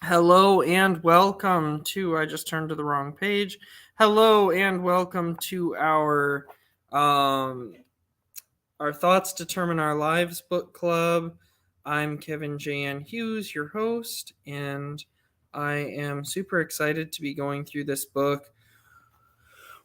Hello and welcome to, I just turned to the wrong page. Hello and welcome to um our Thoughts Determine Our Lives book club. I'm Kevin Jan Hughes, your host, and I am super excited to be going through this book.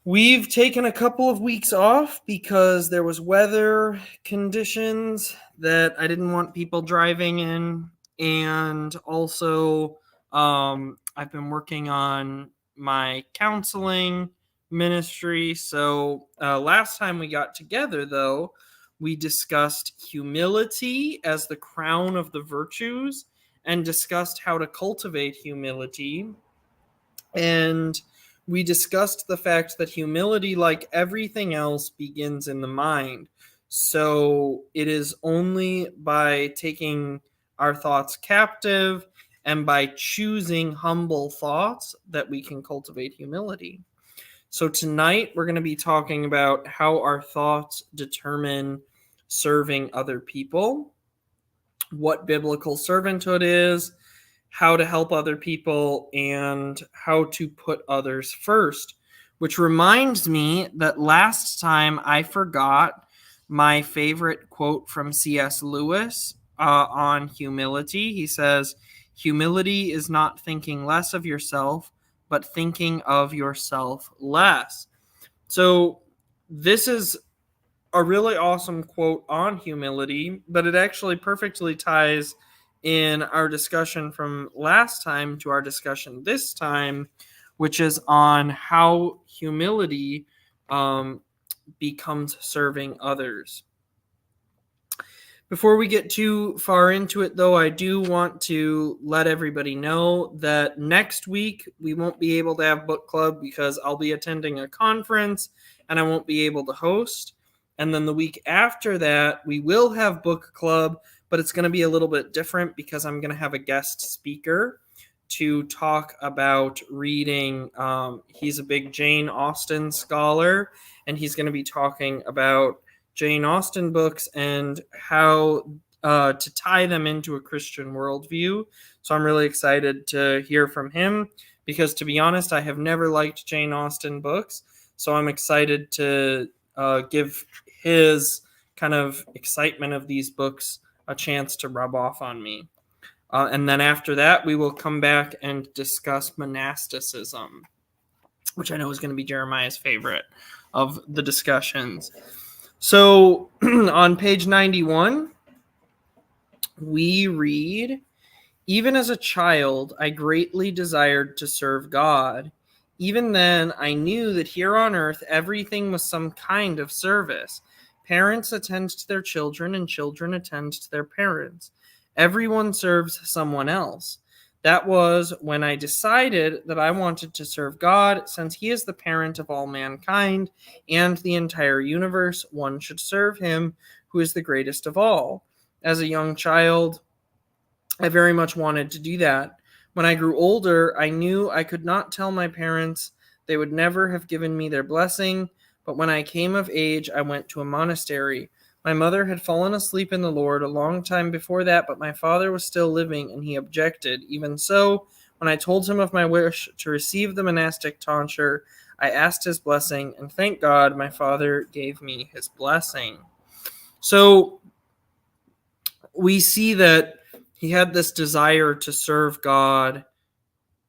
We've taken a couple of weeks off because there was weather conditions that I didn't want people driving in, and also I've been working on my counseling ministry. So last time we got together, though, we discussed humility as the crown of the virtues and discussed how to cultivate humility. And we discussed the fact that humility, like everything else, begins in the mind. So it is only by taking our thoughts captive and by choosing humble thoughts that we can cultivate humility. So tonight we're going to be talking about how our thoughts determine serving other people, what biblical servanthood is, how to help other people, and how to put others first. Which reminds me that last time I forgot my favorite quote from C.S. Lewis on humility. He says, "Humility is not thinking less of yourself, but thinking of yourself less." So, this is a really awesome quote on humility, but it actually perfectly ties in our discussion from last time to our discussion this time, which is on how humility um, becomes serving others. Before we get too far into it, though, I do want to let everybody know that next week we won't be able to have book club because I'll be attending a conference and I won't be able to host. And then the week after that, we will have book club, but it's going to be a little bit different because I'm going to have a guest speaker to talk about reading. He's a big Jane Austen scholar, and he's going to be talking about Jane Austen books and how to tie them into a Christian worldview. So I'm really excited to hear from him because, to be honest, I have never liked Jane Austen books. So I'm excited to give his kind of excitement of these books a chance to rub off on me. And then after that, we will come back and discuss monasticism, which I know is going to be Jeremiah's favorite of the discussions. So on page 91, we read, "Even as a child, I greatly desired to serve God. Even then, I knew that here on earth everything was some kind of service. Parents attend to their children, and children attend to their parents. Everyone serves someone else. That was when I decided that I wanted to serve God, since He is the parent of all mankind and the entire universe. One should serve Him who is the greatest of all. As a young child, I very much wanted to do that. When I grew older, I knew I could not tell my parents. They would never have given me their blessing. But when I came of age, I went to a monastery. My mother had fallen asleep in the Lord a long time before that, but my father was still living, and he objected. Even so, when I told him of my wish to receive the monastic tonsure, I asked his blessing, and thank God my father gave me his blessing." So we see that he had this desire to serve God,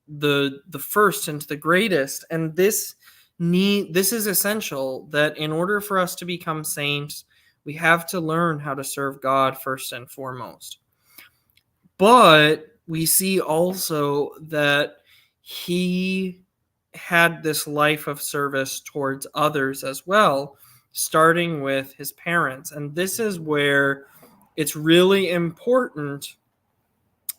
the first and the greatest, and this is essential, that in order for us to become saints, we have to learn how to serve God first and foremost. But we see also that he had this life of service towards others as well, starting with his parents. And this is where it's really important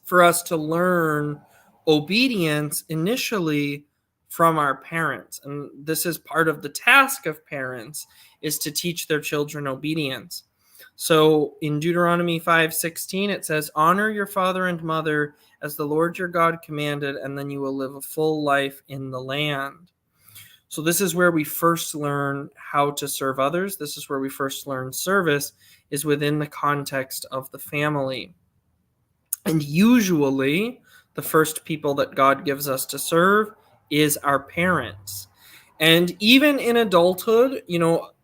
for us to learn obedience initially from our parents. And this is part of the task of parents, is to teach their children obedience. So in Deuteronomy 5:16 it says, "Honor your father and mother as the Lord your God commanded, and then you will live a full life in the land." So this is where we first learn how to serve others. This is where we first learn service, is within the context of the family. And usually, the first people that God gives us to serve is our parents. And even in adulthood,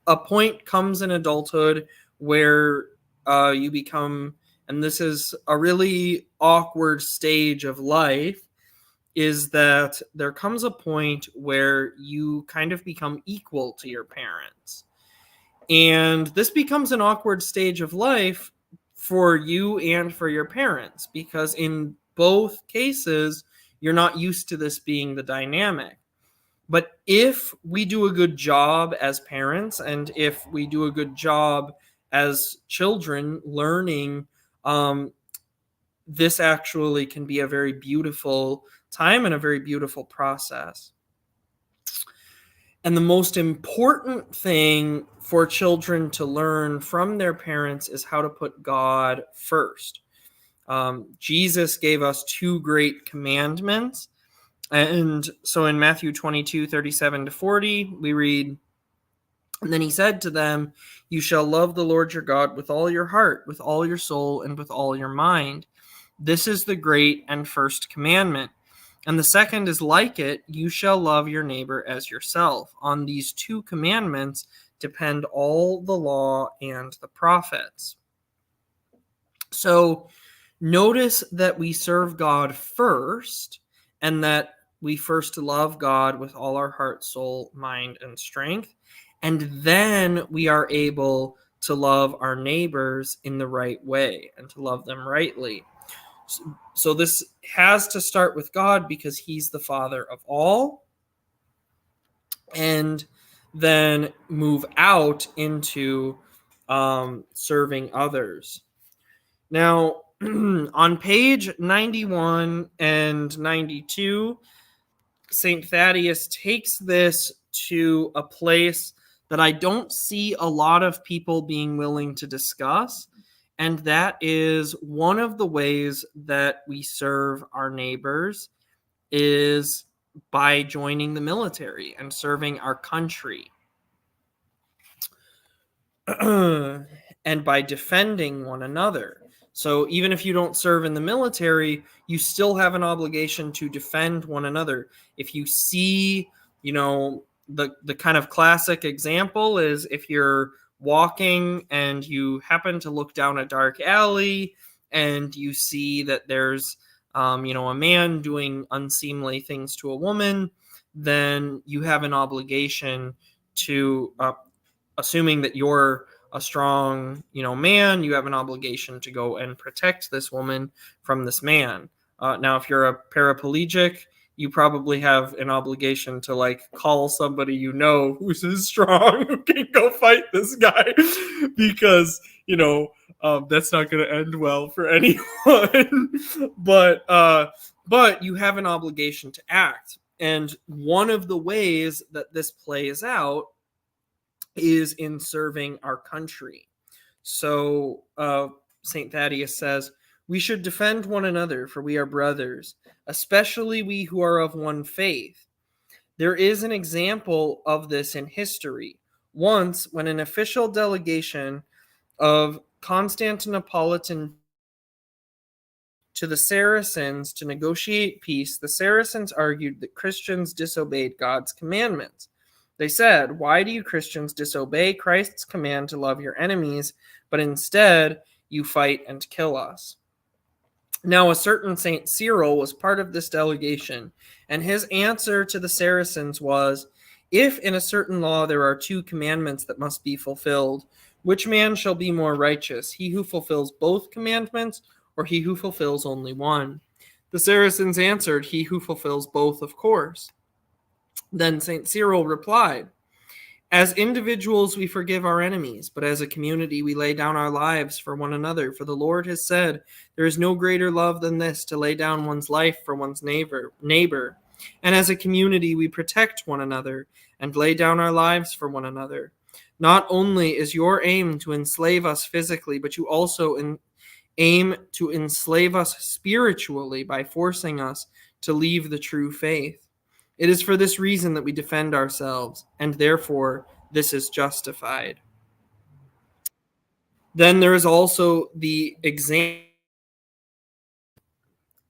a point comes in adulthood where you become, and this is a really awkward stage of life, is that there comes a point where you kind of become equal to your parents. And this becomes an awkward stage of life for you and for your parents, because in both cases, you're not used to this being the dynamic. But if we do a good job as parents, and if we do a good job as children learning, this actually can be a very beautiful time and a very beautiful process. And the most important thing for children to learn from their parents is how to put God first. Jesus gave us two great commandments. And so in Matthew 22:37-40, we read, "And then he said to them, 'You shall love the Lord your God with all your heart, with all your soul, and with all your mind. This is the great and first commandment. And the second is like it, you shall love your neighbor as yourself. On these two commandments depend all the law and the prophets.'" So notice that we serve God first, and that we first love God with all our heart, soul, mind, and strength. And then we are able to love our neighbors in the right way and to love them rightly. So this has to start with God because he's the Father of all, and then move out into serving others. Now, on page 91 and 92, St. Thaddeus takes this to a place that I don't see a lot of people being willing to discuss. And that is one of the ways that we serve our neighbors is by joining the military and serving our country. And by defending one another. So even if you don't serve in the military, you still have an obligation to defend one another. If you see, the kind of classic example is if you're walking and you happen to look down a dark alley and you see that there's, a man doing unseemly things to a woman, then you have an obligation to, assuming that you're a strong, man, you have an obligation to go and protect this woman from this man. Now, if you're a paraplegic, you probably have an obligation to call somebody who's strong who can go fight this guy, because that's not going to end well for anyone. But you have an obligation to act, and one of the ways that this plays out is in serving our country. So St. Thaddeus says, "We should defend one another, for we are brothers, especially we who are of one faith. There is an example of this in history. Once, when an official delegation of Constantinopolitan to the Saracens to negotiate peace, the Saracens argued that Christians disobeyed God's commandments. They said, 'Why do you Christians disobey Christ's command to love your enemies, but instead you fight and kill us?' Now a certain St. Cyril was part of this delegation, and his answer to the Saracens was, 'If in a certain law there are two commandments that must be fulfilled, which man shall be more righteous, he who fulfills both commandments, or he who fulfills only one?' The Saracens answered, 'He who fulfills both, of course.' Then St. Cyril replied, 'As individuals we forgive our enemies, but as a community we lay down our lives for one another. For the Lord has said, there is no greater love than this, to lay down one's life for one's neighbor. And as a community we protect one another and lay down our lives for one another. Not only is your aim to enslave us physically, but you also aim to enslave us spiritually by forcing us to leave the true faith. It is for this reason that we defend ourselves, and therefore this is justified.' Then there is also the example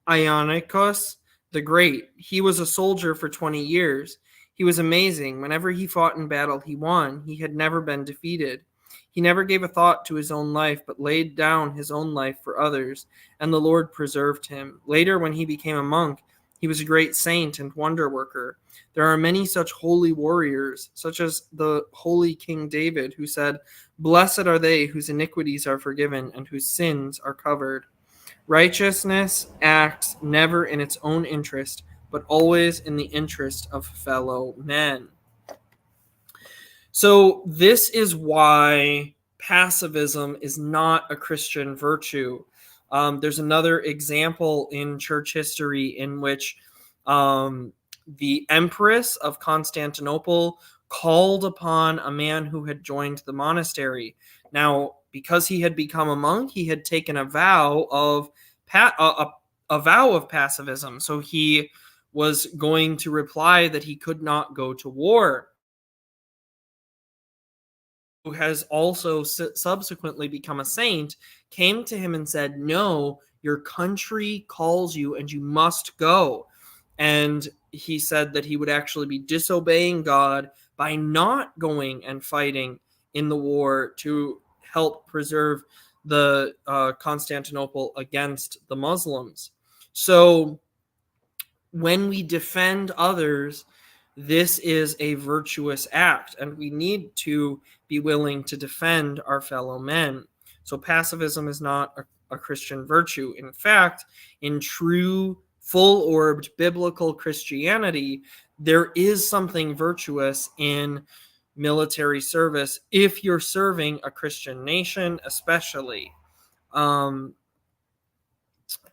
Ionicus the Great. He was a soldier for 20 years. He was amazing. Whenever he fought in battle, he won. He had never been defeated. He never gave a thought to his own life, but laid down his own life for others, and the Lord preserved him. Later, when he became a monk, he was a great saint and wonder worker. There are many such holy warriors, such as the holy King David, who said, "Blessed are they whose iniquities are forgiven and whose sins are covered." Righteousness acts never in its own interest, but always in the interest of fellow men. So, this is why pacifism is not a Christian virtue. There's another example in church history in which the Empress of Constantinople called upon a man who had joined the monastery. Now, because he had become a monk, he had taken a vow of pacifism. So he was going to reply that he could not go to war. Who has also subsequently become a saint, came to him and said, "No, your country calls you and you must go." And he said that he would actually be disobeying God by not going and fighting in the war to help preserve the Constantinople against the Muslims. So when we defend others, this is a virtuous act, and we need to be willing to defend our fellow men. So pacifism is not a Christian virtue. In fact, in true full-orbed biblical Christianity, there is something virtuous in military service if you're serving a Christian nation, especially.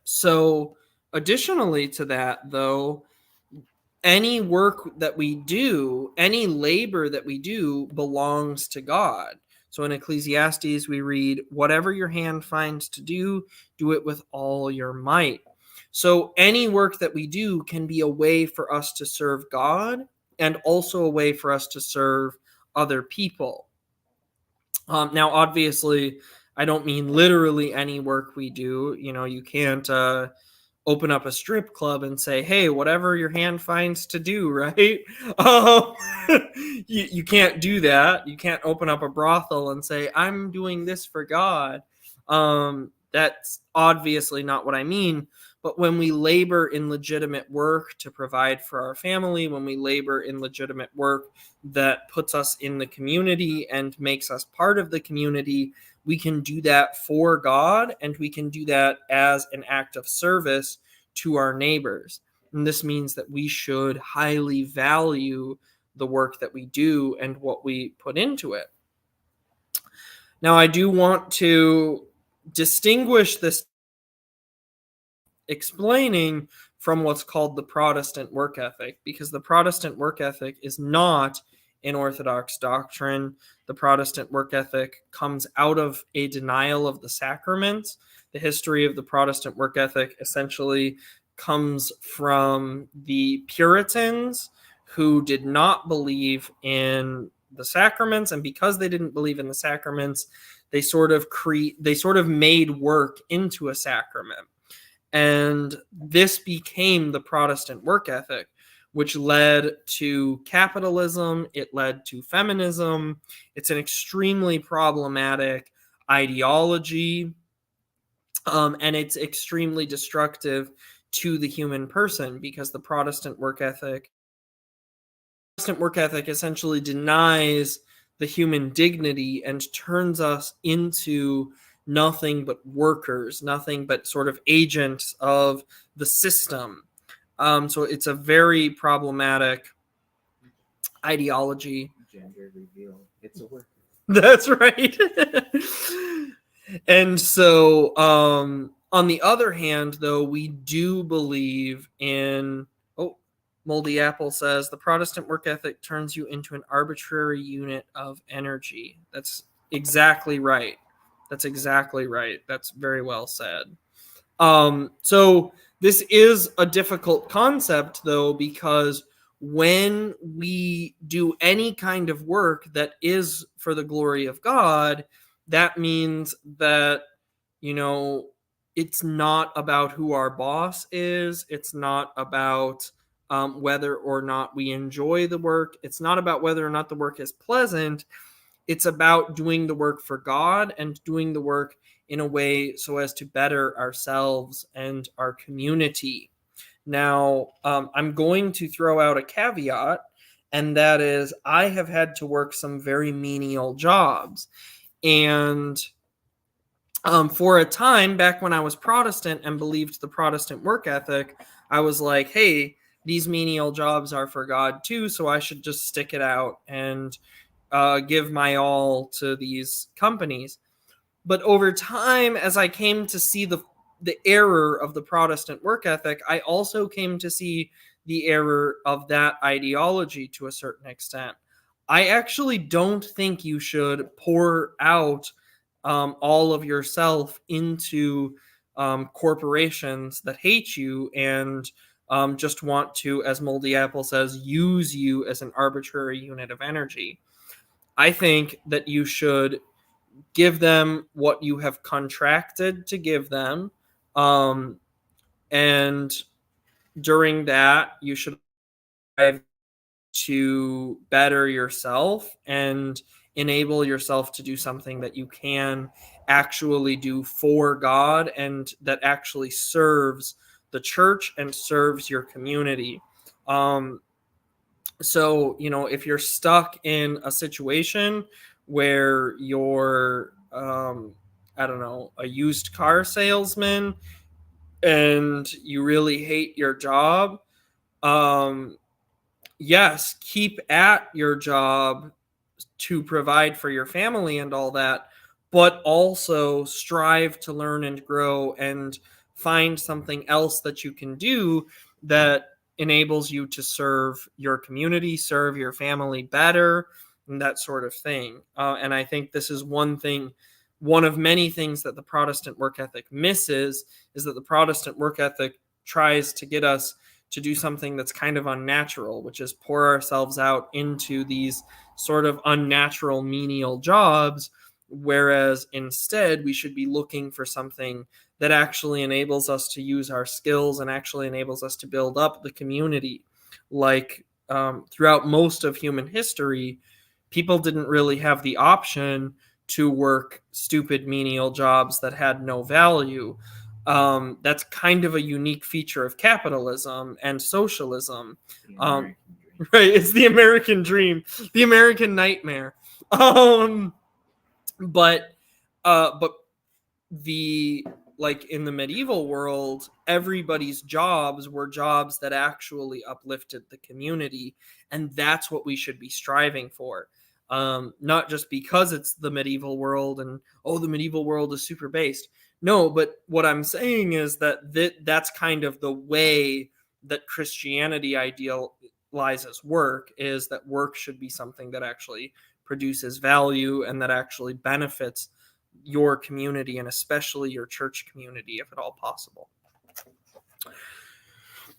So additionally to that, though, any work that we do, any labor that we do belongs to God. So in Ecclesiastes, we read, "Whatever your hand finds to do, do it with all your might." So any work that we do can be a way for us to serve God and also a way for us to serve other people. Now, obviously, I don't mean literally any work we do. You can't open up a strip club and say, "Hey, whatever your hand finds to do," right? Um, you can't do that. You can't open up a brothel and say, "I'm doing this for God." That's obviously not what I mean. But when we labor in legitimate work to provide for our family, when we labor in legitimate work that puts us in the community and makes us part of the community, we can do that for God, and we can do that as an act of service to our neighbors. And this means that we should highly value the work that we do and what we put into it. Now, I do want to distinguish this explaining from what's called the Protestant work ethic, because the Protestant work ethic is not an Orthodox doctrine. The Protestant work ethic comes out of a denial of the sacraments. The history of the Protestant work ethic essentially comes from the Puritans, who did not believe in the sacraments, and because they didn't believe in the sacraments, they sort of made work into a sacrament. And this became the Protestant work ethic, which led to capitalism. It led to feminism. It's an extremely problematic ideology, and it's extremely destructive to the human person, because the Protestant work ethic essentially denies the human dignity and turns us into nothing but workers, nothing but sort of agents of the system. So it's a very problematic ideology. Gender reveal. It's a worker. That's right. And so, on the other hand, though, we do believe in, Moldy Apple says, the Protestant work ethic turns you into an arbitrary unit of energy. That's exactly right. That's exactly right. That's very well said. So this is a difficult concept, though, because when we do any kind of work that is for the glory of God, that means that, it's not about who our boss is. It's not about whether or not we enjoy the work. It's not about whether or not the work is pleasant. It's about doing the work for God and doing the work in a way so as to better ourselves and our community. Now, I'm going to throw out a caveat, and that is I have had to work some very menial jobs. And for a time back when I was Protestant and believed the Protestant work ethic, I was like, hey, these menial jobs are for God too, so I should just stick it out and give my all to these companies. But over time, as I came to see the error of the Protestant work ethic, I also came to see the error of that ideology to a certain extent. I actually don't think you should pour out all of yourself into corporations that hate you and just want to, as Moldy Apple says, use you as an arbitrary unit of energy. I think that you should give them what you have contracted to give them. And during that, you should strive to better yourself and enable yourself to do something that you can actually do for God and that actually serves the church and serves your community. So, if you're stuck in a situation where you're, I don't know, a used car salesman and you really hate your job, yes, keep at your job to provide for your family and all that, but also strive to learn and grow and find something else that you can do that enables you to serve your community, serve your family better, and that sort of thing. And I think this is one of many things that the Protestant work ethic misses, is that the Protestant work ethic tries to get us to do something that's kind of unnatural, which is pour ourselves out into these sort of unnatural menial jobs, whereas instead we should be looking for something that actually enables us to use our skills and actually enables us to build up the community. Like throughout most of human history, people didn't really have the option to work stupid menial jobs that had no value. That's kind of a unique feature of capitalism and socialism. Right? It's the American dream, the American nightmare. But the like in the medieval world, everybody's jobs were jobs that actually uplifted the community, and that's what we should be striving for. Not just because it's the medieval world and the medieval world is super based. No, but what I'm saying is that that's kind of the way that Christianity idealizes work, is that work should be something that actually produces value and that actually benefits your community and especially your church community, if at all possible.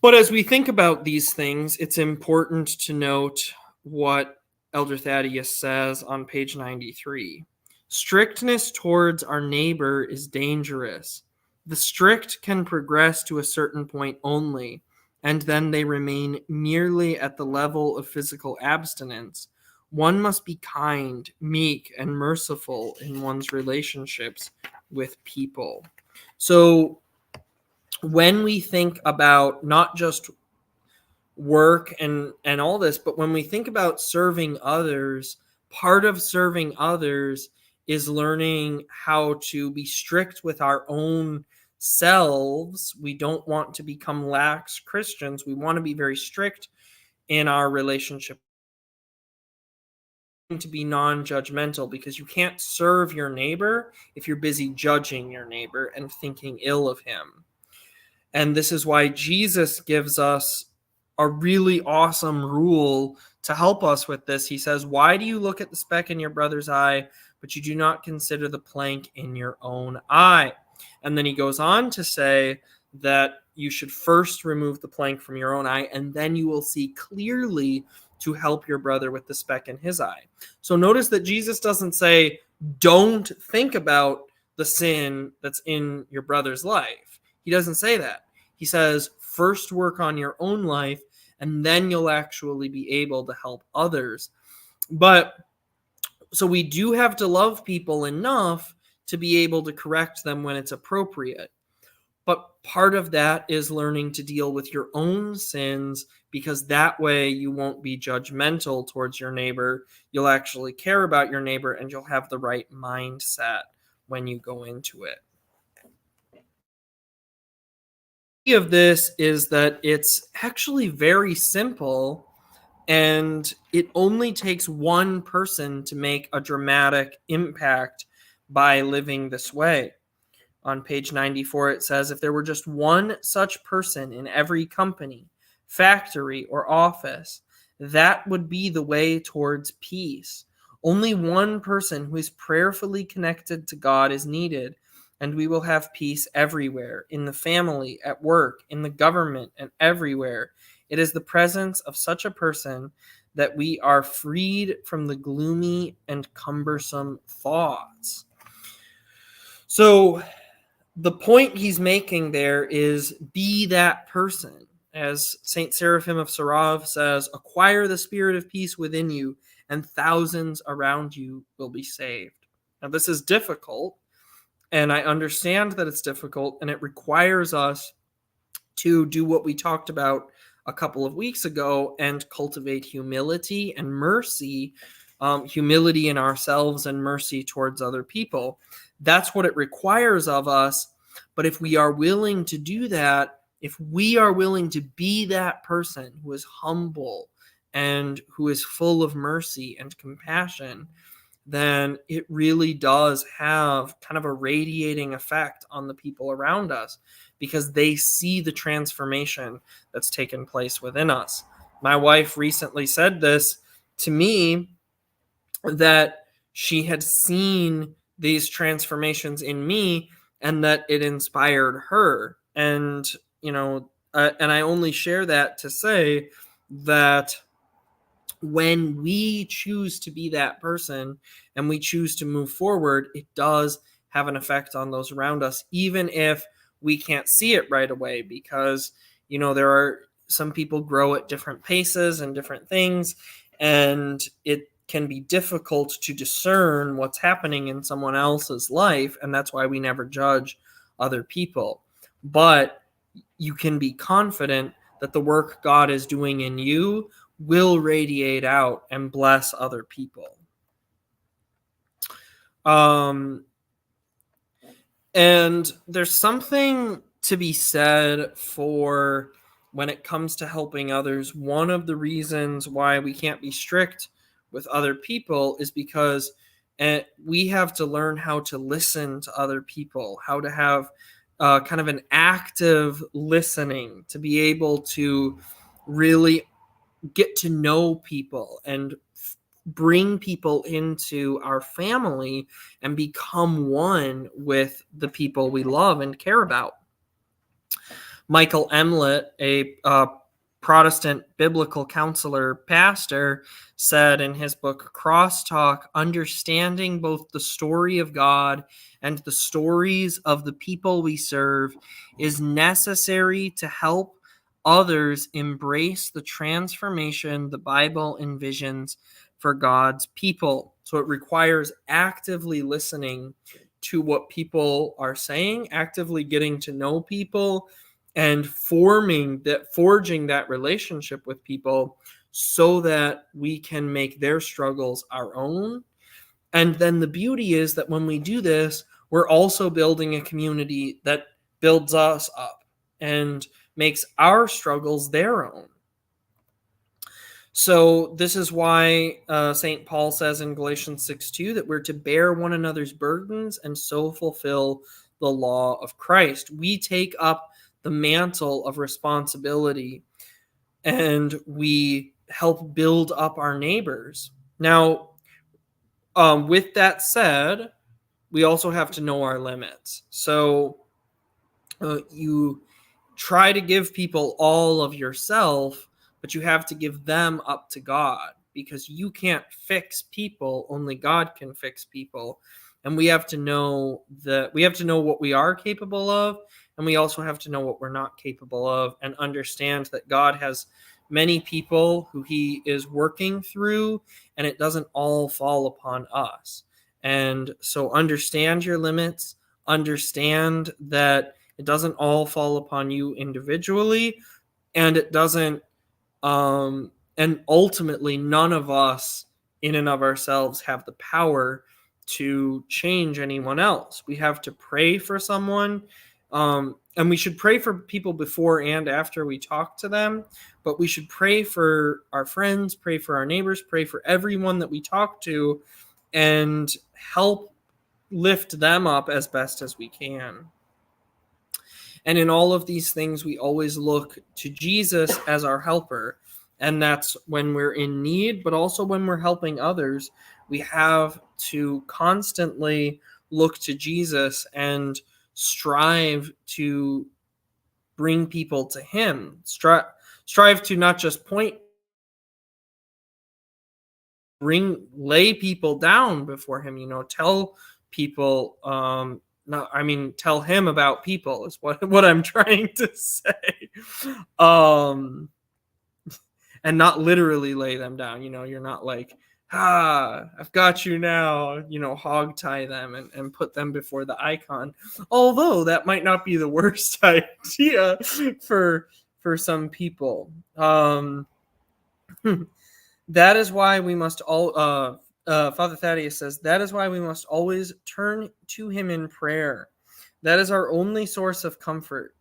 But as we think about these things, it's important to note what Elder Thaddeus says on page 93. Strictness towards our neighbor is dangerous. The strict can progress to a certain point only, and then they remain merely at the level of physical abstinence. One must be kind, meek, and merciful in one's relationships with people. So when we think about not just work and all this, but when we think about serving others, part of serving others is learning how to be strict with our own selves. We don't want to become lax Christians. We want to be very strict in our relationship, to be non-judgmental, because you can't serve your neighbor if you're busy judging your neighbor and thinking ill of him. And this is why Jesus gives us a really awesome rule to help us with this. He says, why do you look at the speck in your brother's eye, but you do not consider the plank in your own eye? And then he goes on to say that you should first remove the plank from your own eye, and then you will see clearly to help your brother with the speck in his eye. So notice that Jesus doesn't say, don't think about the sin that's in your brother's life. He doesn't say that. He says, first work on your own life, and then you'll actually be able to help others. But so we do have to love people enough to be able to correct them when it's appropriate. But part of that is learning to deal with your own sins, because that way you won't be judgmental towards your neighbor. You'll actually care about your neighbor, and you'll have the right mindset when you go into it. The key of this is that it's actually very simple, and it only takes one person to make a dramatic impact by living this way. On page 94, it says, if there were just one such person in every company, factory, or office, that would be the way towards peace. Only one person who is prayerfully connected to God is needed, and we will have peace everywhere, in the family, at work, in the government, and everywhere. It is the presence of such a person that we are freed from the gloomy and cumbersome thoughts. So, the point he's making there is be that person. As Saint Seraphim of Sarov says, acquire the spirit of peace within you, and thousands around you will be saved. Now, this is difficult, and I understand that it's difficult, and it requires us to do what we talked about a couple of weeks ago and cultivate humility and mercy, humility in ourselves and mercy towards other people. That's what it requires of us. But if we are willing to do that, if we are willing to be that person who is humble and who is full of mercy and compassion, then it really does have kind of a radiating effect on the people around us, because they see the transformation that's taken place within us. My wife recently said this to me, that she had seen these transformations in me and that it inspired her. And, and I only share that to say that when we choose to be that person and we choose to move forward, it does have an effect on those around us, even if we can't see it right away, because, there are some people grow at different paces and different things, and it can be difficult to discern what's happening in someone else's life, and that's why we never judge other people. But you can be confident that the work God is doing in you will radiate out and bless other people. And there's something to be said for when it comes to helping others. One of the reasons why we can't be strict with other people is because we have to learn how to listen to other people, how to have kind of an active listening, to be able to really get to know people and bring people into our family and become one with the people we love and care about. Michael Emlet, a Protestant biblical counselor pastor, said in his book Crosstalk, understanding both the story of God and the stories of the people we serve is necessary to help others embrace the transformation the Bible envisions for God's people. So it requires actively listening to what people are saying, actively getting to know people, and forging that relationship with people so that we can make their struggles our own. And then the beauty is that when we do this, we're also building a community that builds us up and makes our struggles their own. So this is why St. Paul says in Galatians 6:2 that we're to bear one another's burdens and so fulfill the law of Christ. We take up the mantle of responsibility and we help build up our neighbors. Now, with that said, we also have to know our limits. So you try to give people all of yourself, but you have to give them up to God, because you can't fix people. Only God can fix people. And we have to know what we are capable of, and we also have to know what we're not capable of, and understand that God has many people who he is working through, and it doesn't all fall upon us. And so understand your limits, understand that it doesn't all fall upon you individually, and it doesn't and ultimately none of us in and of ourselves have the power to change anyone else. We have to pray for someone, and we should pray for people before and after we talk to them, but we should pray for our friends, pray for our neighbors, pray for everyone that we talk to, and help lift them up as best as we can. And in all of these things, we always look to Jesus as our helper. And that's when we're in need, but also when we're helping others. We have to constantly look to Jesus and strive to bring people to him. Strive to not just lay people down before him, tell people, tell him about people is what I'm trying to say. And not literally lay them down. You're not like, I've got you now, hog tie them and put them before the icon. Although that might not be the worst idea for some people. That is why we must Father Thaddeus says, that is why we must always turn to him in prayer. That is our only source of comfort.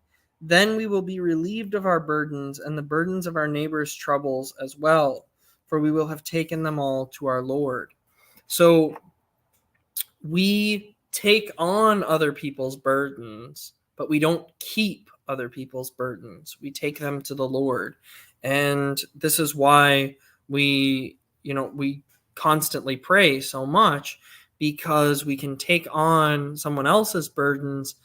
Then we will be relieved of our burdens and the burdens of our neighbors' troubles as well, for we will have taken them all to our Lord. So we take on other people's burdens, but we don't keep other people's burdens. We take them to the Lord. And this is why we constantly pray so much, because we can take on someone else's burdens,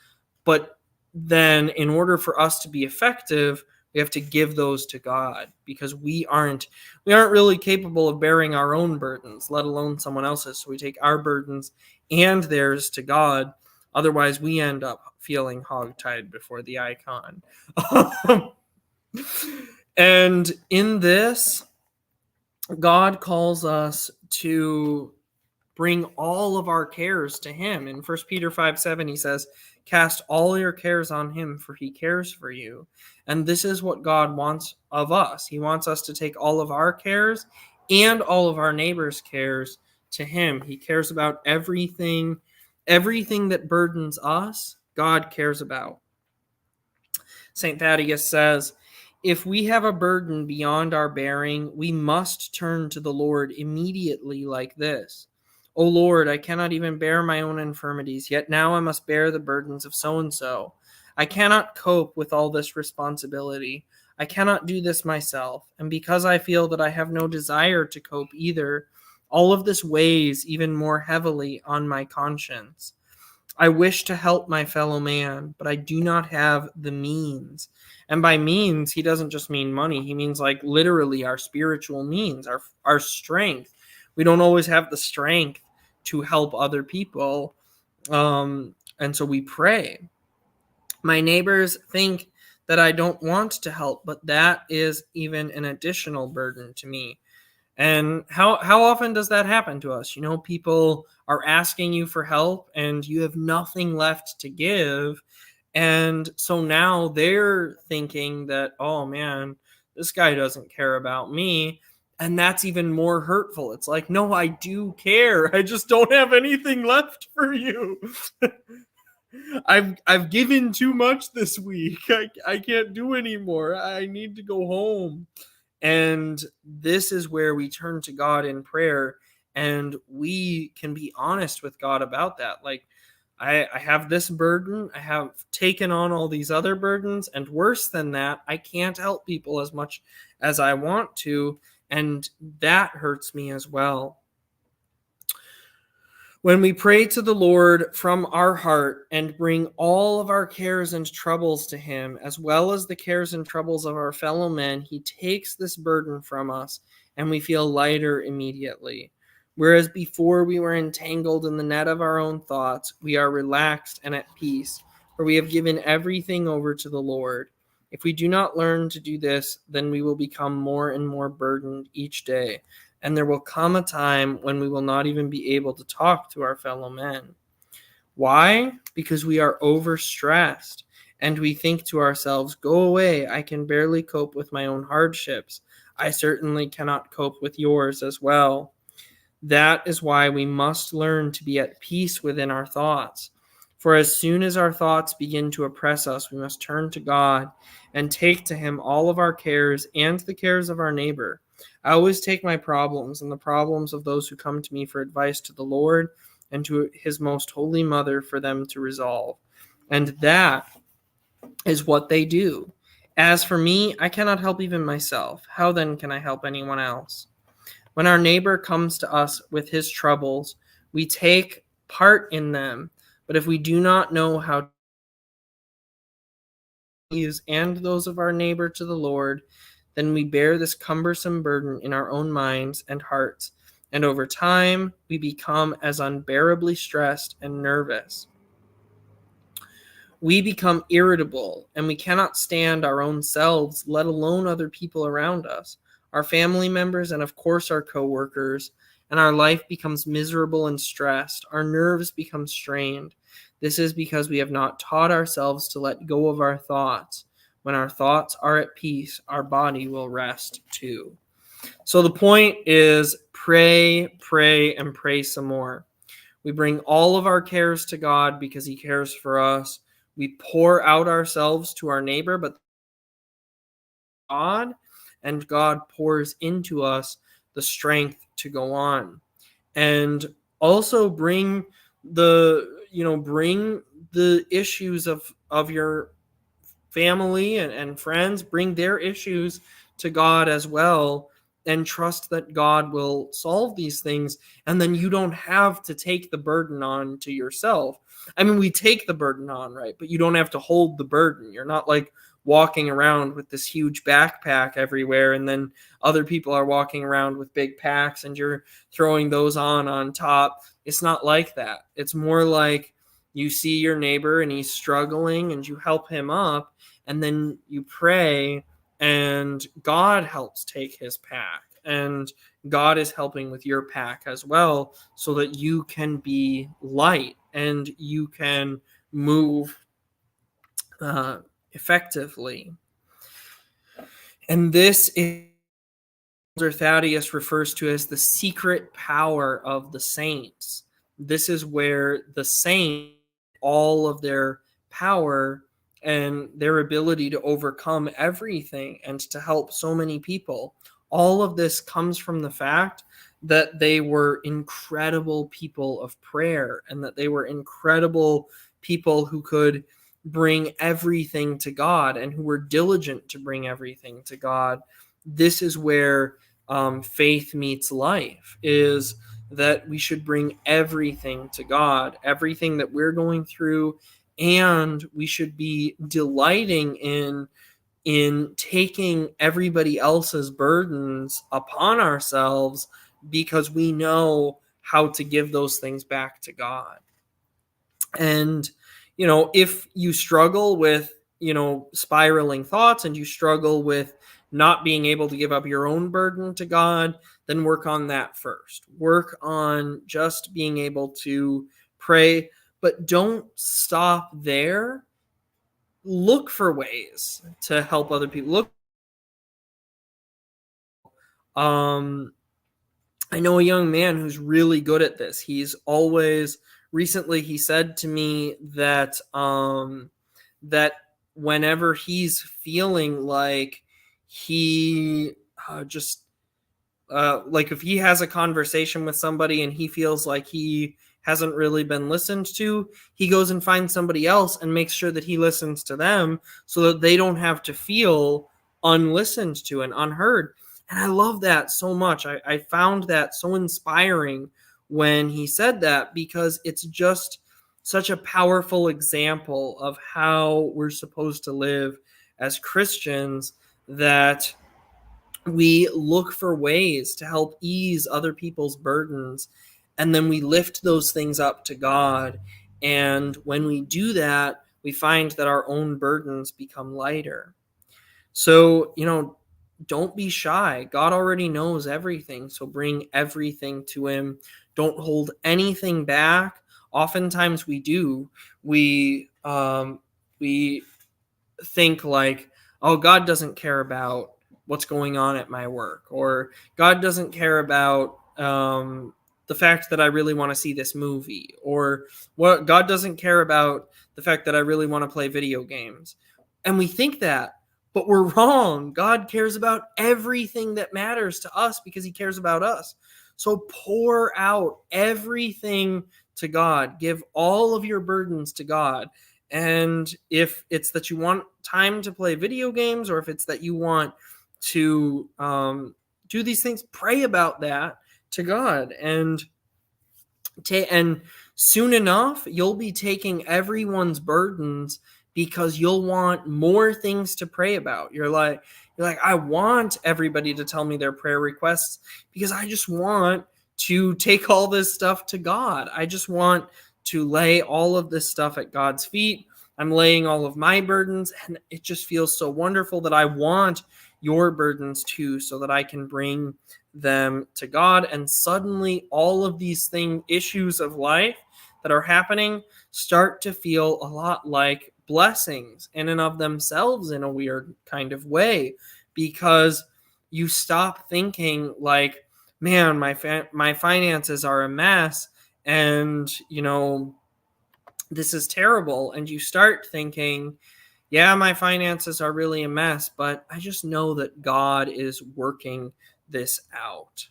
but then in order for us to be effective, we have to give those to God, because we aren't really capable of bearing our own burdens, let alone someone else's. So we take our burdens and theirs to God. Otherwise, we end up feeling hogtied before the icon. And in this, God calls us to bring all of our cares to him. In 1 Peter 5:7, he says, cast all your cares on him, for he cares for you. And this is what God wants of us. He wants us to take all of our cares and all of our neighbors' cares to him. He cares about everything that burdens us, God cares about. St. Thaddeus says, if we have a burden beyond our bearing, we must turn to the Lord immediately like this. O Lord, I cannot even bear my own infirmities, yet now I must bear the burdens of so-and-so. I cannot cope with all this responsibility. I cannot do this myself. And because I feel that I have no desire to cope either, all of this weighs even more heavily on my conscience. I wish to help my fellow man, but I do not have the means. And by means, he doesn't just mean money. He means like literally our spiritual means, our strength. We don't always have the strength to help other people. And so we pray. My neighbors think that I don't want to help, but that is even an additional burden to me. And how often does that happen to us? People are asking you for help and you have nothing left to give. And so now they're thinking that, oh man, this guy doesn't care about me. And that's even more hurtful. It's like, no, I do care. I just don't have anything left for you. I've given too much this week. I can't do anymore. I need to go home. And this is where we turn to God in prayer, and we can be honest with God about that. Like, I have this burden. I have taken on all these other burdens, and worse than that, I can't help people as much as I want to, and that hurts me as well. When we pray to the Lord from our heart and bring all of our cares and troubles to him, as well as the cares and troubles of our fellow men, he takes this burden from us and we feel lighter immediately. Whereas before we were entangled in the net of our own thoughts, we are relaxed and at peace, for we have given everything over to the Lord. If we do not learn to do this, then we will become more and more burdened each day, and there will come a time when we will not even be able to talk to our fellow men. Why? Because we are overstressed, and we think to ourselves, go away, I can barely cope with my own hardships. I certainly cannot cope with yours as well. That is why we must learn to be at peace within our thoughts. For as soon as our thoughts begin to oppress us, we must turn to God and take to Him all of our cares and the cares of our neighbor. I always take my problems and the problems of those who come to me for advice to the Lord and to His most holy mother for them to resolve. And that is what they do. As for me, I cannot help even myself. How then can I help anyone else? When our neighbor comes to us with his troubles, we take part in them. But if we do not know how to use and those of our neighbor to the Lord, then we bear this cumbersome burden in our own minds and hearts. And over time, we become as unbearably stressed and nervous. We become irritable, and we cannot stand our own selves, let alone other people around us, our family members, and of course our coworkers, and our life becomes miserable and stressed. Our nerves become strained. This is because we have not taught ourselves to let go of our thoughts. When our thoughts are at peace, our body will rest too. So the point is pray, pray, and pray some more. We bring all of our cares to God because He cares for us. We pour out ourselves to our neighbor, but God, and God pours into us the strength to go on. And also bring the issues of your family and friends, bring their issues to God as well, and trust that God will solve these things. And then you don't have to take the burden on to yourself. I mean, we take the burden on, right? But you don't have to hold the burden. You're not like walking around with this huge backpack everywhere, and then other people are walking around with big packs and you're throwing those on top. It's not like that. It's more like you see your neighbor and he's struggling and you help him up, and then you pray and God helps take his pack, and God is helping with your pack as well, so that you can be light and you can move effectively. And this is Elder Thaddeus refers to as the secret power of the saints. This is where the saints, all of their power and their ability to overcome everything and to help so many people, all of this comes from the fact that they were incredible people of prayer, and that they were incredible people who could bring everything to God and who were diligent to bring everything to God. This is where faith meets life, is that we should bring everything to God, everything that we're going through, and we should be delighting in taking everybody else's burdens upon ourselves, because we know how to give those things back to God. And if you struggle with spiraling thoughts, and you struggle with not being able to give up your own burden to God, then work on that first. Work on just being able to pray, but don't stop there. Look for ways to help other people. I know a young man who's really good at this. Recently he said to me that that whenever he's feeling like he like if he has a conversation with somebody and he feels like he hasn't really been listened to, he goes and finds somebody else and makes sure that he listens to them, so that they don't have to feel unlistened to and unheard. And I love that so much. I found that so inspiring when he said that, because it's just such a powerful example of how we're supposed to live as Christians, that we look for ways to help ease other people's burdens, and then we lift those things up to God. And when we do that, we find that our own burdens become lighter. So, don't be shy. God already knows everything. So bring everything to him. Don't hold anything back. Oftentimes we do. We think like, oh, God doesn't care about what's going on at my work, or God doesn't care about the fact that I really want to see this movie, or what God doesn't care about the fact that I really want to play video games. And we think that, but we're wrong. God cares about everything that matters to us because he cares about us. So pour out everything to God. Give all of your burdens to God. And if it's that you want time to play video games, or if it's that you want to do these things, pray about that to God. And soon enough, you'll be taking everyone's burdens because you'll want more things to pray about. You're like, I want everybody to tell me their prayer requests because I just want to take all this stuff to God. I just want to lay all of this stuff at God's feet. I'm laying all of my burdens, and it just feels so wonderful that I want your burdens too, so that I can bring them to God. And suddenly all of these issues of life that are happening start to feel a lot like blessings in and of themselves, in a weird kind of way, because you stop thinking like, man, my finances are a mess, and this is terrible. And you start thinking, yeah, my finances are really a mess, but I just know that God is working this out.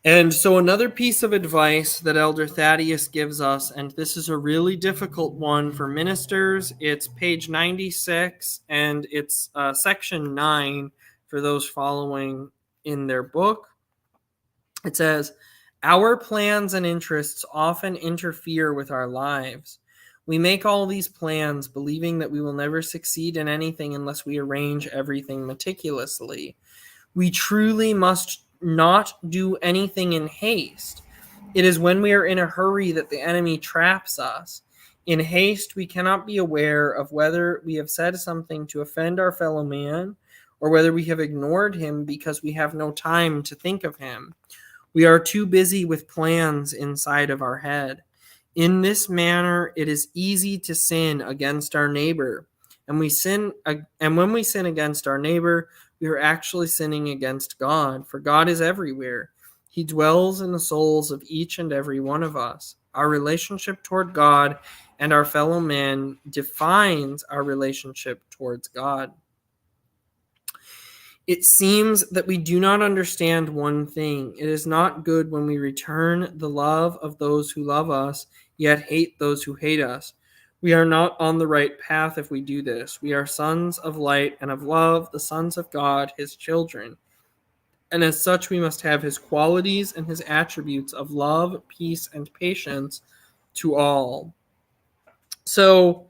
And so another piece of advice that Elder Thaddeus gives us, and this is a really difficult one for ministers, it's page 96, and it's section 9 for those following in their book. It says, our plans and interests often interfere with our lives. We make all these plans believing that we will never succeed in anything unless we arrange everything meticulously. We truly must not do anything in haste. It is when we are in a hurry that the enemy traps us. In haste, we cannot be aware of whether we have said something to offend our fellow man, or whether we have ignored him because we have no time to think of him. We are too busy with plans inside of our head. In this manner, it is easy to sin against our neighbor. And when we sin against our neighbor, we are actually sinning against God, for God is everywhere. He dwells in the souls of each and every one of us. Our relationship toward God and our fellow man defines our relationship towards God. It seems that we do not understand one thing. It is not good when we return the love of those who love us, yet hate those who hate us. We are not on the right path if we do this. We are sons of light and of love, the sons of God, his children. And as such, we must have his qualities and his attributes of love, peace, and patience to all. So,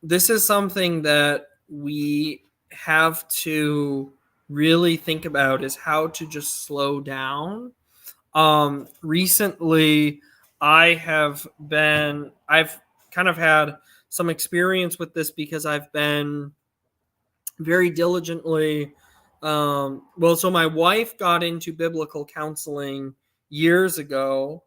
this is something that we have to really think about, is how to just slow down. Recently, I've kind of had some experience with this because I've been very diligently, so my wife got into biblical counseling years ago,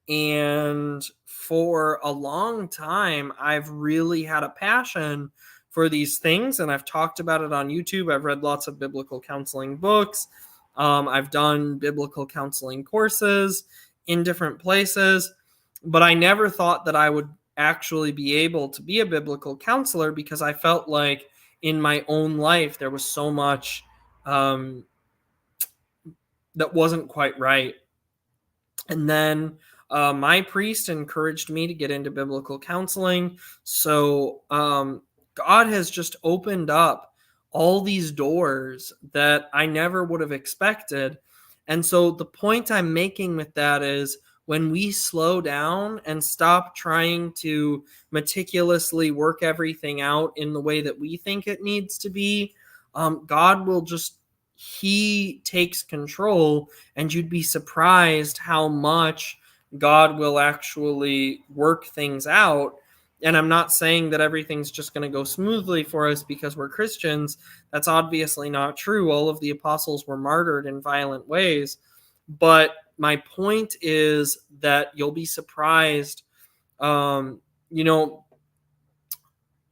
and for a long time, I've really had a passion for these things, and I've talked about it on YouTube. I've read lots of biblical counseling books. I've done biblical counseling courses in different places, but I never thought that I would actually be able to be a biblical counselor, because I felt like in my own life there was so much that wasn't quite right. And then my priest encouraged me to get into biblical counseling. So God has just opened up all these doors that I never would have expected. And so the point I'm making with that is, when we slow down and stop trying to meticulously work everything out in the way that we think it needs to be, God will just, he takes control, and you'd be surprised how much God will actually work things out. And I'm not saying that everything's just going to go smoothly for us because we're Christians. That's obviously not true. All of the apostles were martyred in violent ways. But my point is that you'll be surprised. You know,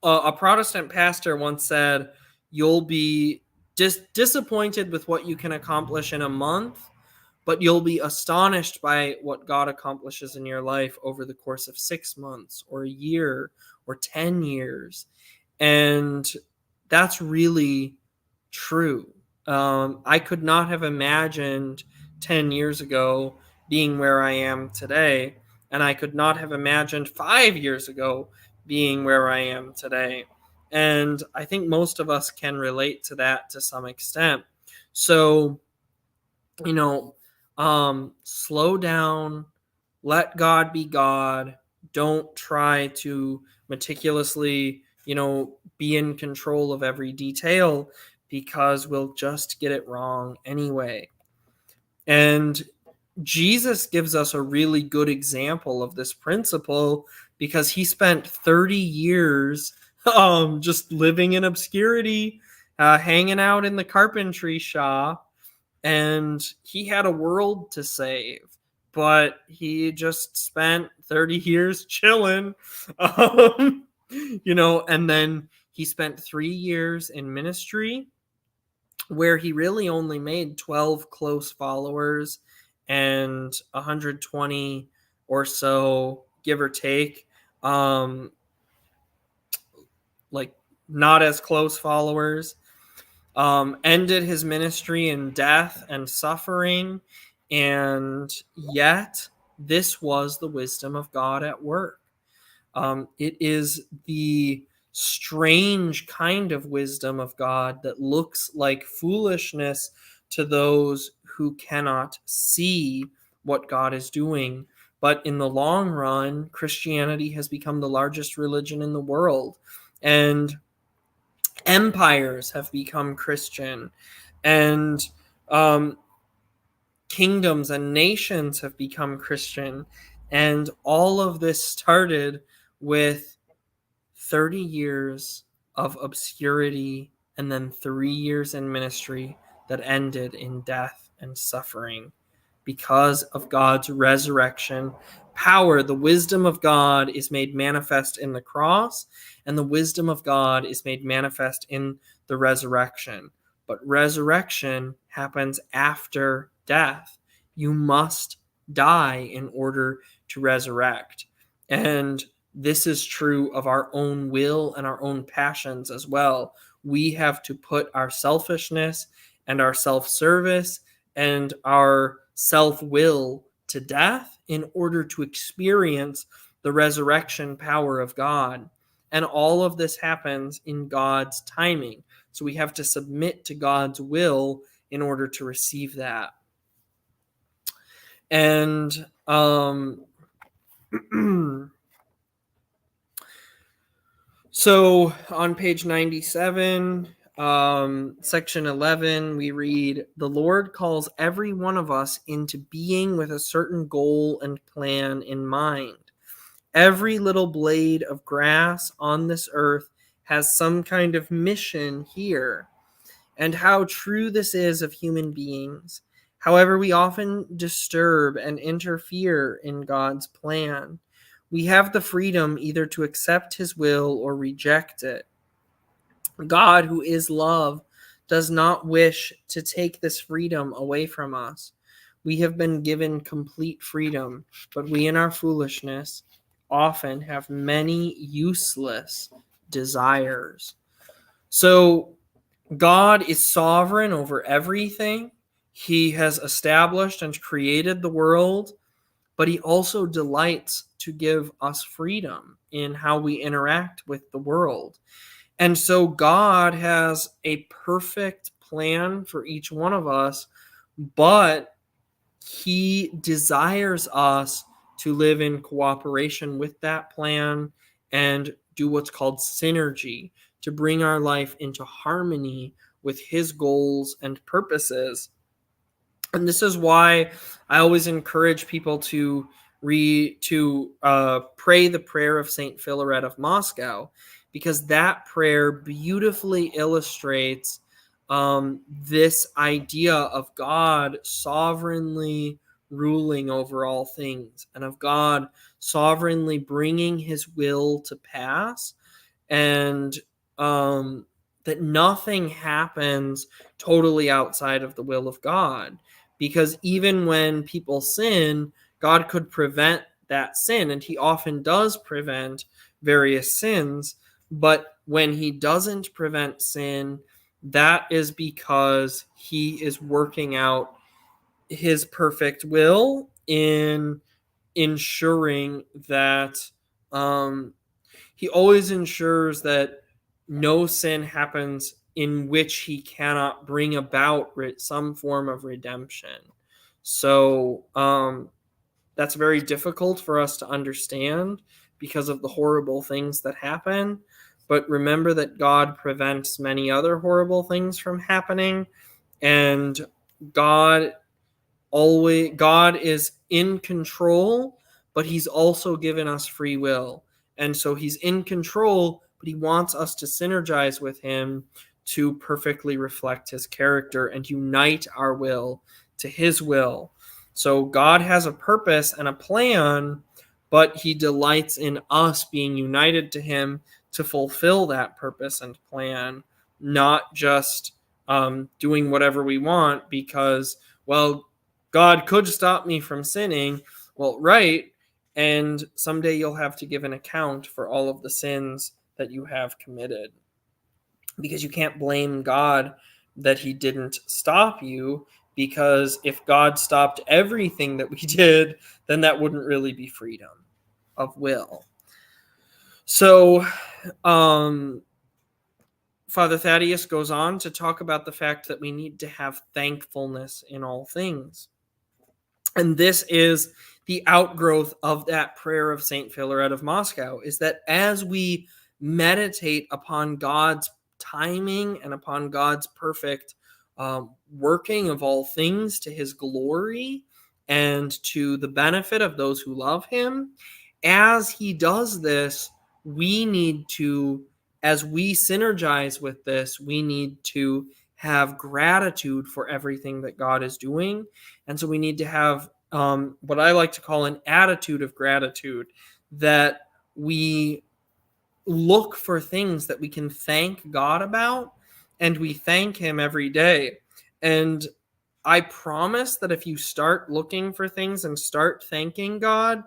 a Protestant pastor once said, you'll be disappointed with what you can accomplish in a month, but you'll be astonished by what God accomplishes in your life over the course of 6 months or a year or 10 years. And that's really true. I could not have imagined 10 years ago being where I am today, and I could not have imagined 5 years ago being where I am today. And I think most of us can relate to that to some extent. So, you know, slow down, let God be God. Don't try to meticulously, be in control of every detail, because we'll just get it wrong anyway. And Jesus gives us a really good example of this principle, because he spent 30 years just living in obscurity, hanging out in the carpentry shop, and he had a world to save, but he just spent 30 years chilling. And then he spent 3 years in ministry, where he really only made 12 close followers and 120 or so, give or take, like not as close followers. Ended his ministry in death and suffering, and yet this was the wisdom of God at work. It is the strange kind of wisdom of God that looks like foolishness to those who cannot see what God is doing. But in the long run, Christianity has become the largest religion in the world, and empires have become Christian, and kingdoms and nations have become Christian. And all of this started with 30 years of obscurity and then 3 years in ministry that ended in death and suffering because of God's resurrection power. The wisdom of God is made manifest in the cross, and the wisdom of God is made manifest in the resurrection. But resurrection happens after death. You must die in order to resurrect. And this is true of our own will and our own passions as well. We have to put our selfishness and our self-service and our self-will to death in order to experience the resurrection power of God. And all of this happens in God's timing. So we have to submit to God's will in order to receive that. And so on page 97, section 11, we read, "The Lord calls every one of us into being with a certain goal and plan in mind. Every little blade of grass on this earth has some kind of mission here. And how true this is of human beings. However, we often disturb and interfere in God's plan. We have the freedom either to accept his will or reject it. God, who is love, does not wish to take this freedom away from us. We have been given complete freedom, but we in our foolishness often have many useless desires." So God is sovereign over everything. He has established and created the world, but he also delights to give us freedom in how we interact with the world. And so God has a perfect plan for each one of us, but he desires us to live in cooperation with that plan and do what's called synergy, to bring our life into harmony with his goals and purposes. And this is why I always encourage people to pray the prayer of Saint Philaret of Moscow, because that prayer beautifully illustrates this idea of God sovereignly ruling over all things, and of God sovereignly bringing his will to pass, and that nothing happens totally outside of the will of God. Because even when people sin, God could prevent that sin, and he often does prevent various sins. But when he doesn't prevent sin, that is because he is working out his perfect will in ensuring that he always ensures that no sin happens in which he cannot bring about some form of redemption. So that's very difficult for us to understand because of the horrible things that happen. But remember that God prevents many other horrible things from happening, and God is in control, but he's also given us free will. And so he's in control, but he wants us to synergize with him to perfectly reflect his character and unite our will to his will. So God has a purpose and a plan, but he delights in us being united to him to fulfill that purpose and plan, not just doing whatever we want because, well, God could stop me from sinning. Well, right. And someday you'll have to give an account for all of the sins that you have committed, because you can't blame God that he didn't stop you, because if God stopped everything that we did, then that wouldn't really be freedom of will. So, Father Thaddeus goes on to talk about the fact that we need to have thankfulness in all things. And this is the outgrowth of that prayer of St. Philaret of Moscow, is that as we meditate upon God's timing and upon God's perfect working of all things to his glory and to the benefit of those who love him, as he does this, we need to, as we synergize with this, we need to have gratitude for everything that God is doing. And so we need to have what I like to call an attitude of gratitude, that we look for things that we can thank God about, and we thank him every day. And I promise that if you start looking for things and start thanking God,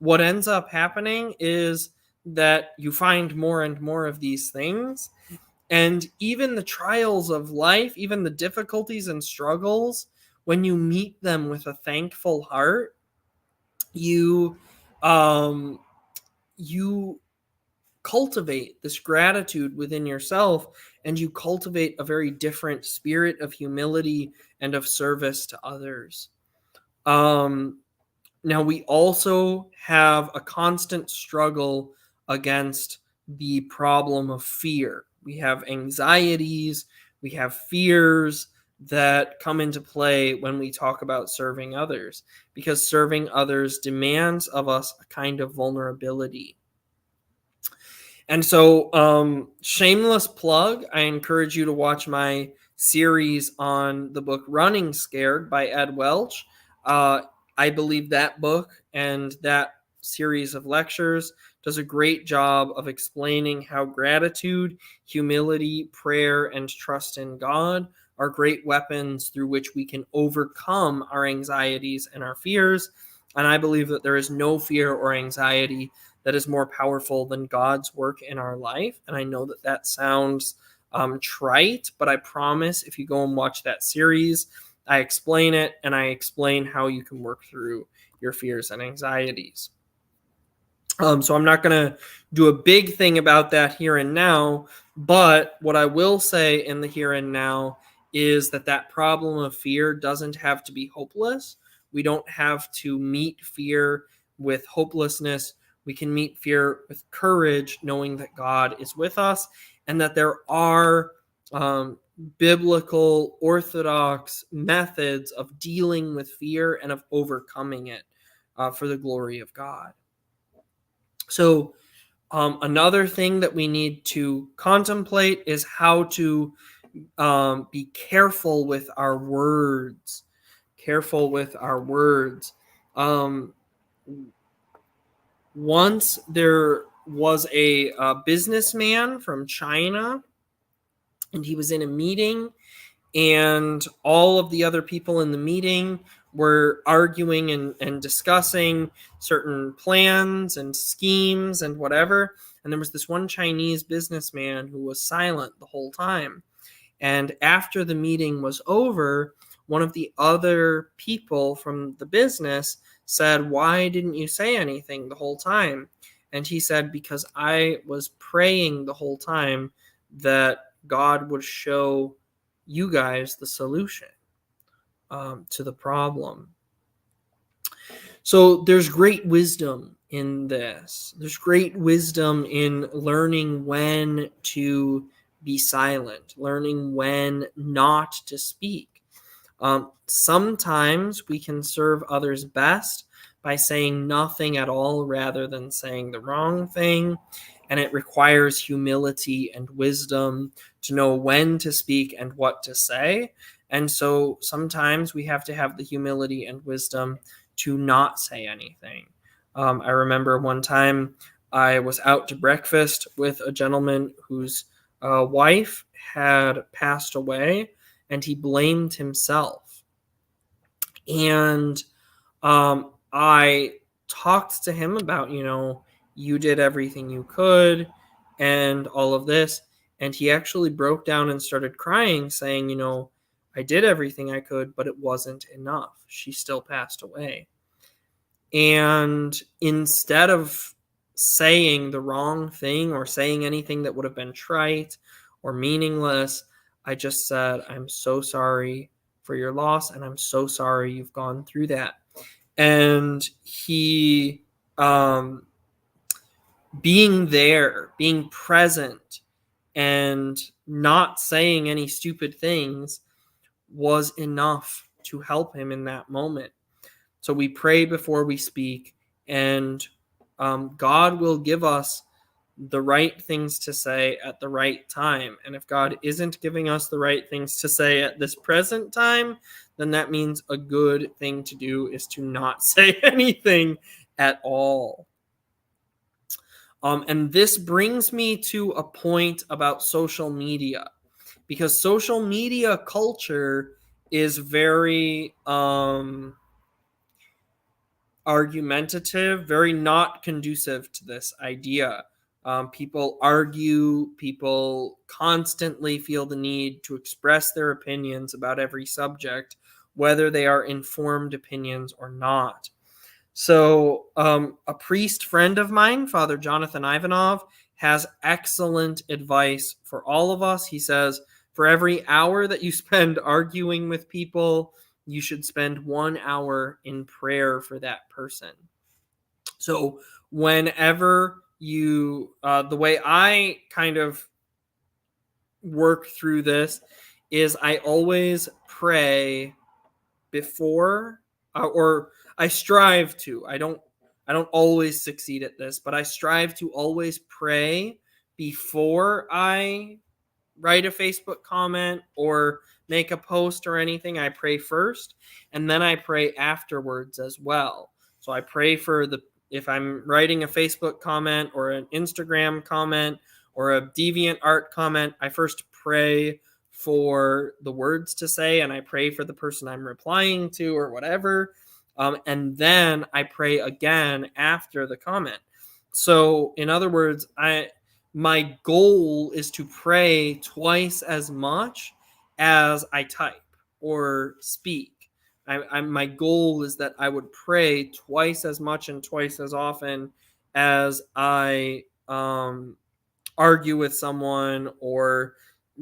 what ends up happening is that you find more and more of these things. And even the trials of life, even the difficulties and struggles, when you meet them with a thankful heart, you cultivate this gratitude within yourself, and you cultivate a very different spirit of humility and of service to others. Now, we also have a constant struggle against the problem of fear. We have anxieties, we have fears that come into play when we talk about serving others, because serving others demands of us a kind of vulnerability. And so, shameless plug, I encourage you to watch my series on the book Running Scared by Ed Welch. I believe that book and that series of lectures does a great job of explaining how gratitude, humility, prayer, and trust in God are great weapons through which we can overcome our anxieties and our fears. And I believe that there is no fear or anxiety that is more powerful than God's work in our life. And I know that that sounds trite, but I promise if you go and watch that series, I explain it, and I explain how you can work through your fears and anxieties. So I'm not going to do a big thing about that here and now, but what I will say in the here and now is that that problem of fear doesn't have to be hopeless. We don't have to meet fear with hopelessness. We can meet fear with courage, knowing that God is with us and that there are biblical, orthodox methods of dealing with fear and of overcoming it for the glory of God. So, another thing that we need to contemplate is how to be careful with our words. Careful with our words. Once there was a businessman from China, and he was in a meeting, and all of the other people in the meeting were arguing and discussing certain plans and schemes and whatever. And there was this one Chinese businessman who was silent the whole time. And after the meeting was over, one of the other people from the business said, "Why didn't you say anything the whole time?" And he said, "Because I was praying the whole time that God would show you guys the solution to the problem." So there's great wisdom in this. There's great wisdom in learning when to be silent, learning when not to speak. Sometimes we can serve others best by saying nothing at all rather than saying the wrong thing. And it requires humility and wisdom to know when to speak and what to say. And so sometimes we have to have the humility and wisdom to not say anything. I remember one time I was out to breakfast with a gentleman whose wife had passed away, and he blamed himself. And I talked to him about, you did everything you could and all of this. And he actually broke down and started crying, saying, I did everything I could, but it wasn't enough. She still passed away. And instead of saying the wrong thing or saying anything that would have been trite or meaningless, I just said, "I'm so sorry for your loss, and I'm so sorry you've gone through that." And he, being there, being present, and not saying any stupid things was enough to help him in that moment. So we pray before we speak, and God will give us the right things to say at the right time. And if God isn't giving us the right things to say at this present time, then that means a good thing to do is to not say anything at all. And this brings me to a point about social media, because social media culture is very argumentative, very not conducive to this idea. People argue, people constantly feel the need to express their opinions about every subject, whether they are informed opinions or not. So a priest friend of mine, Father Jonathan Ivanov, has excellent advice for all of us. He says, for every hour that you spend arguing with people, you should spend 1 hour in prayer for that person. So whenever you, the way I kind of work through this is I always pray before, or I strive to. I don't always succeed at this, but I strive to always pray before I write a Facebook comment or make a post or anything. I pray first, and then I pray afterwards as well. So I pray for if I'm writing a Facebook comment or an Instagram comment or a DeviantArt comment, I first pray for the words to say, and I pray for the person I'm replying to or whatever. And then I pray again after the comment. So in other words, my goal is to pray twice as much as I type or speak. My goal is that I would pray twice as much and twice as often as I argue with someone or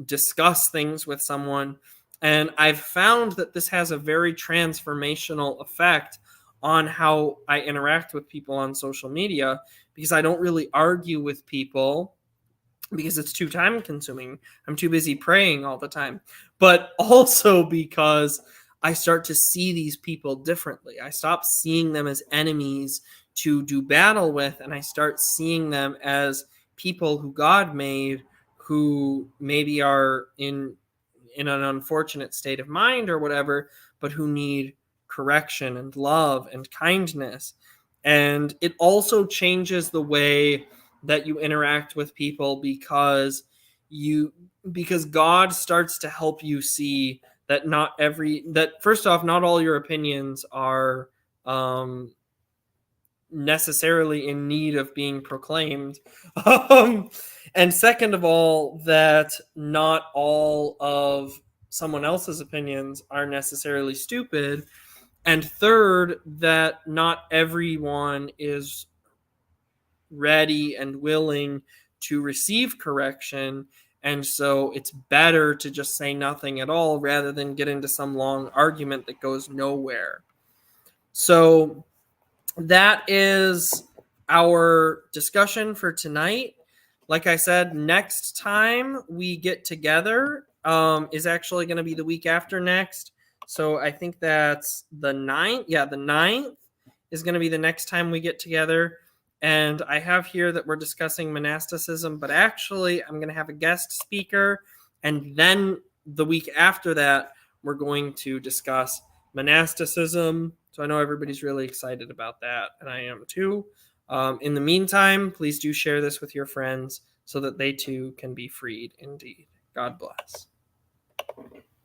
discuss things with someone. And I've found that this has a very transformational effect on how I interact with people on social media, because I don't really argue with people. because it's too time consuming. I'm too busy praying all the time. But also because I start to see these people differently. I stop seeing them as enemies to do battle with, and I start seeing them as people who God made, who maybe are in an unfortunate state of mind or whatever, but who need correction and love and kindness. And it also changes the way that you interact with people because God starts to help you see that first off, not all your opinions are necessarily in need of being proclaimed. And second of all, that not all of someone else's opinions are necessarily stupid. And third, that not everyone is ready and willing to receive correction. And so it's better to just say nothing at all rather than get into some long argument that goes nowhere. So that is our discussion for tonight. Like I said, next time we get together is actually going to be the week after next. So I think that's the 9th. Yeah, the 9th is going to be the next time we get together. And I have here that we're discussing monasticism, but actually I'm going to have a guest speaker. And then the week after that, we're going to discuss monasticism. So I know everybody's really excited about that, and I am too. In the meantime, please do share this with your friends so that they too can be freed indeed. God bless.